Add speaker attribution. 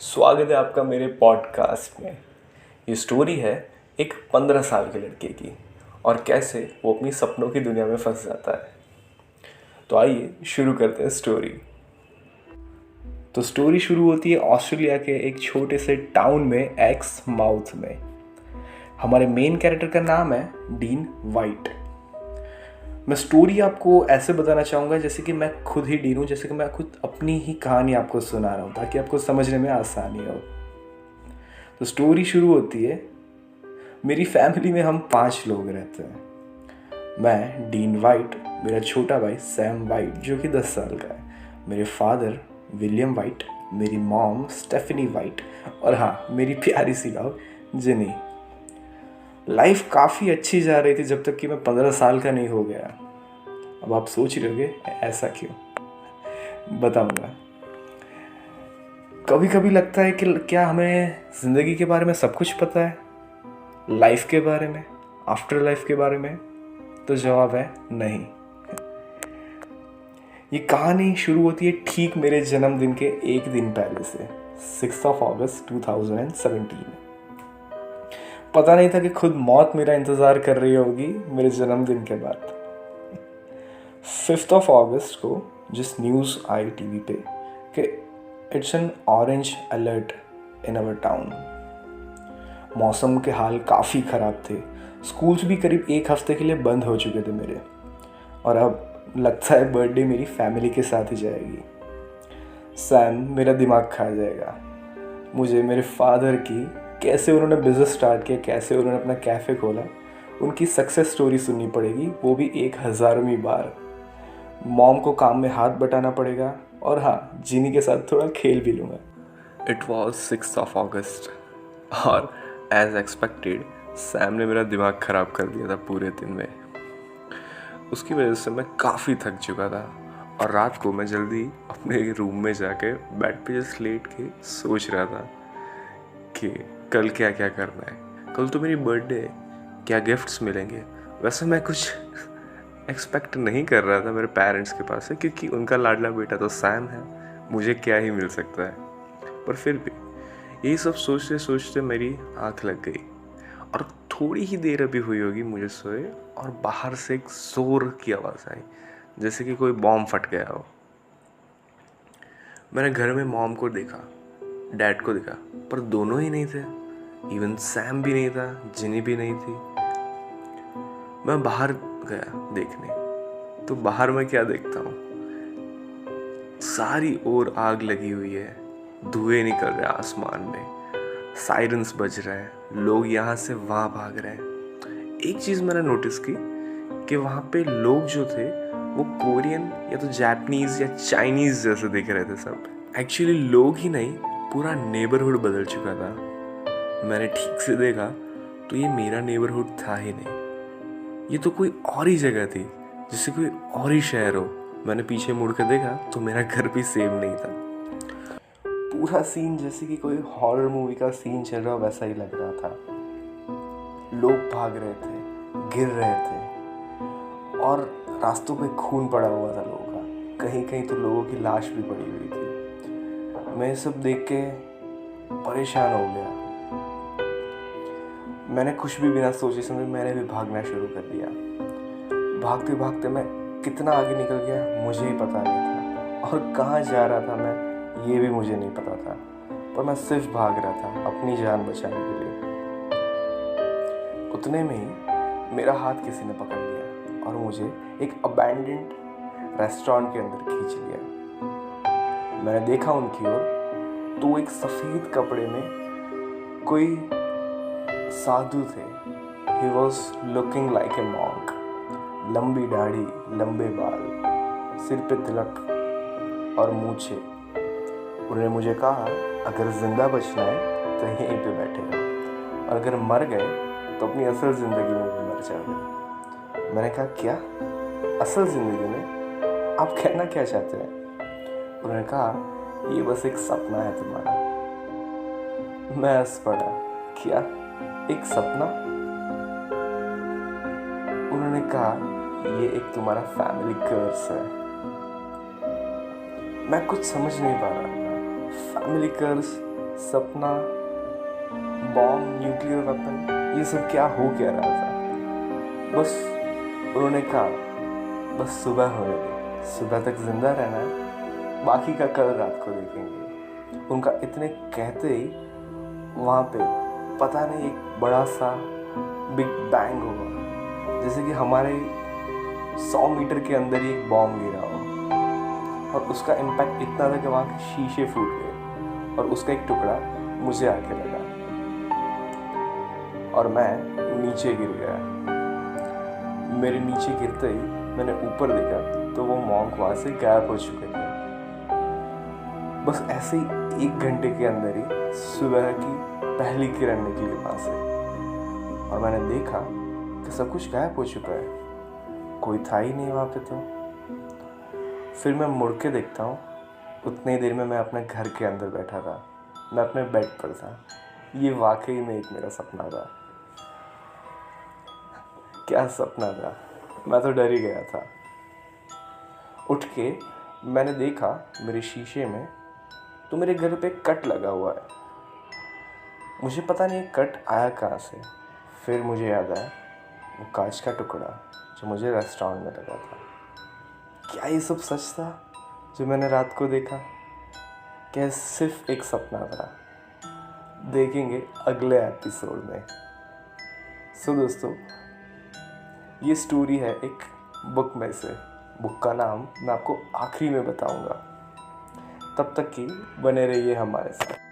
Speaker 1: स्वागत है आपका मेरे पॉडकास्ट में। ये स्टोरी है एक 15 साल के लड़के की और कैसे वो अपनी सपनों की दुनिया में फंस जाता है। तो आइए शुरू करते हैं स्टोरी। तो स्टोरी शुरू होती है ऑस्ट्रेलिया के एक छोटे से टाउन में एक्स माउथ में। हमारे मेन कैरेक्टर का नाम है डीन वाइट। मैं स्टोरी आपको ऐसे बताना चाहूँगा जैसे कि मैं खुद ही डीन हूँ, जैसे कि मैं खुद अपनी ही कहानी आपको सुना रहा हूँ ताकि आपको समझने में आसानी हो। तो स्टोरी शुरू होती है, मेरी फैमिली में हम 5 लोग रहते हैं। मैं डीन वाइट, मेरा छोटा भाई सैम वाइट जो कि 10 साल का है, मेरे फादर विलियम वाइट, मेरी मॉम स्टेफनी वाइट और हाँ, मेरी प्यारी सी डॉग जिनी। लाइफ काफ़ी अच्छी जा रही थी जब तक कि मैं 15 साल का नहीं हो गया। अब आप सोच रहे होंगे ऐसा क्यों, बताऊंगा। कभी कभी लगता है कि क्या हमें ज़िंदगी के बारे में सब कुछ पता है, लाइफ के बारे में, आफ्टर लाइफ के बारे में? तो जवाब है नहीं। ये कहानी शुरू होती है ठीक मेरे जन्मदिन के एक दिन पहले से, 6 अगस्त 2017। पता नहीं था कि खुद मौत मेरा इंतज़ार कर रही होगी मेरे जन्मदिन के बाद। 5 अगस्त को जिस न्यूज़ आई टीवी पे कि it's an orange alert in our town. मौसम के हाल काफ़ी ख़राब थे, स्कूल्स भी करीब एक हफ्ते के लिए बंद हो चुके थे मेरे, और अब लगता है बर्थडे मेरी फैमिली के साथ ही जाएगी। सैम मेरा दिमाग खा जाएगा। मुझे मेरे फादर की कैसे उन्होंने बिज़नेस स्टार्ट किया, कैसे उन्होंने अपना कैफ़े खोला, उनकी सक्सेस स्टोरी सुननी पड़ेगी, वो भी 1000वीं बार। मॉम को काम में हाथ बटाना पड़ेगा और हाँ, जीनी के साथ थोड़ा खेल भी लूँगा। इट वॉज 6 अगस्त और एज एक्सपेक्टेड सैम ने मेरा दिमाग ख़राब कर दिया था पूरे दिन में। उसकी वजह से मैं काफ़ी थक चुका था और रात को मैं जल्दी अपने रूम में जाके बेड पे जस्ट लेट के सोच रहा था कि कल क्या क्या करना है। कल तो मेरी बर्थडे है, क्या गिफ्ट्स मिलेंगे। वैसे मैं कुछ एक्सपेक्ट नहीं कर रहा था मेरे पेरेंट्स के पास से, क्योंकि उनका लाडला बेटा तो सैम है, मुझे क्या ही मिल सकता है। पर फिर भी यही सब सोचते सोचते मेरी आँख लग गई और थोड़ी ही देर अभी हुई होगी मुझे सोए, और बाहर से एक ज़ोर की आवाज़ आई जैसे कि कोई बॉम्ब फट गया हो। मैंने घर में मॉम को देखा, डैड को देखा, पर दोनों ही नहीं थे। इवन सैम भी नहीं था, जिनी भी नहीं थी। मैं बाहर गया देखने, तो बाहर मैं क्या देखता हूँ, सारी ओर आग लगी हुई है, धुएं निकल रहे हैं आसमान में, सायरन्स बज रहे हैं, लोग यहाँ से वहाँ भाग रहे हैं। एक चीज़ मैंने नोटिस की कि वहाँ पे लोग जो थे वो कोरियन या तो जापानीज़ या चाइनीज़ जैसे दिख रहे थे सब। एक्चुअली लोग ही नहीं, पूरा नेबरहुड बदल चुका था। मैंने ठीक से देखा तो ये मेरा नेबरहुड था ही नहीं, ये तो कोई और ही जगह थी, जैसे कोई और ही शहर हो। मैंने पीछे मुड़ कर देखा तो मेरा घर भी सेम नहीं था। पूरा सीन जैसे कि कोई हॉरर मूवी का सीन चल रहा वैसा ही लग रहा था। लोग भाग रहे थे, गिर रहे थे और रास्तों पे खून पड़ा हुआ था लोगों का, कहीं कहीं तो लोगों की लाश भी पड़ी हुई थी। मैं सब देख के परेशान हो गया। मैंने कुछ भी बिना सोचे समझे मैंने भी भागना शुरू कर दिया। भागते भागते मैं कितना आगे निकल गया मुझे ही पता नहीं था, और कहाँ जा रहा था मैं ये भी मुझे नहीं पता था, पर मैं सिर्फ भाग रहा था अपनी जान बचाने के लिए। उतने में ही मेरा हाथ किसी ने पकड़ लिया और मुझे एक अबैंडन्ड रेस्टोरेंट के अंदर खींच लिया। मैंने देखा उनकी ओर, तो एक सफ़ेद कपड़े में कोई साधु थे। He was looking like a monk. लंबी दाढ़ी, लंबे बाल, सिर पे तिलक और मूछे। उन्होंने मुझे कहा, अगर जिंदा बचना है तो यहीं पे बैठे रहो, और अगर मर गए तो अपनी असल ज़िंदगी में भी मर जाओगे। मैंने कहा, क्या असल ज़िंदगी में? आप कहना क्या चाहते हैं? उन्होंने कहा, ये बस एक सपना है तुम्हारा। मैं हंस पड़ा, क्या एक सपना? उन्होंने कहा, ये एक तुम्हारा फैमिली कर्स है। मैं कुछ समझ नहीं पा रहा था। फैमिली कर्स, सपना, बॉम्ब, न्यूक्लियर वेपन, ये सब क्या हो क्या रहा था। बस उन्होंने कहा बस सुबह होने दे, सुबह तक जिंदा रहना है, बाकी का कल रात को देखेंगे। उनका इतने कहते ही वहाँ पे पता नहीं एक बड़ा सा बिग बैंग हुआ, जैसे कि हमारे 100 मीटर के अंदर ही एक बॉम्ब गिरा हो, और उसका इम्पैक्ट इतना था कि वहाँ के शीशे फूट गए और उसका एक टुकड़ा मुझे आके लगा और मैं नीचे गिर गया। मेरे नीचे गिरते ही मैंने ऊपर देखा तो वो मॉन्क वहाँ से गायब हो चुके थे। बस ऐसे ही 1 घंटे के अंदर ही सुबह की पहली किरण निकली वहाँ से, और मैंने देखा कि सब कुछ गायब हो चुका है, कोई था ही नहीं वहाँ पे। तो फिर मैं मुड़ के देखता हूँ, उतनी देर में मैं अपने घर के अंदर बैठा था, मैं अपने बेड पर था। ये वाकई में एक मेरा सपना था। क्या सपना था, मैं तो डर ही गया था। उठ के मैंने देखा मेरे शीशे में तो मेरे घर पे कट लगा हुआ है। मुझे पता नहीं कट आया कहाँ से। फिर मुझे याद आया वो कांच का टुकड़ा जो मुझे रेस्टोरेंट में लगा था। क्या ये सब सच था जो मैंने रात को देखा? क्या सिर्फ एक सपना था? देखेंगे अगले एपिसोड में। सो दोस्तों, ये स्टोरी है एक बुक में से। बुक का नाम मैं आपको आखिरी में बताऊंगा। तब तक की बने रहिए हमारे साथ।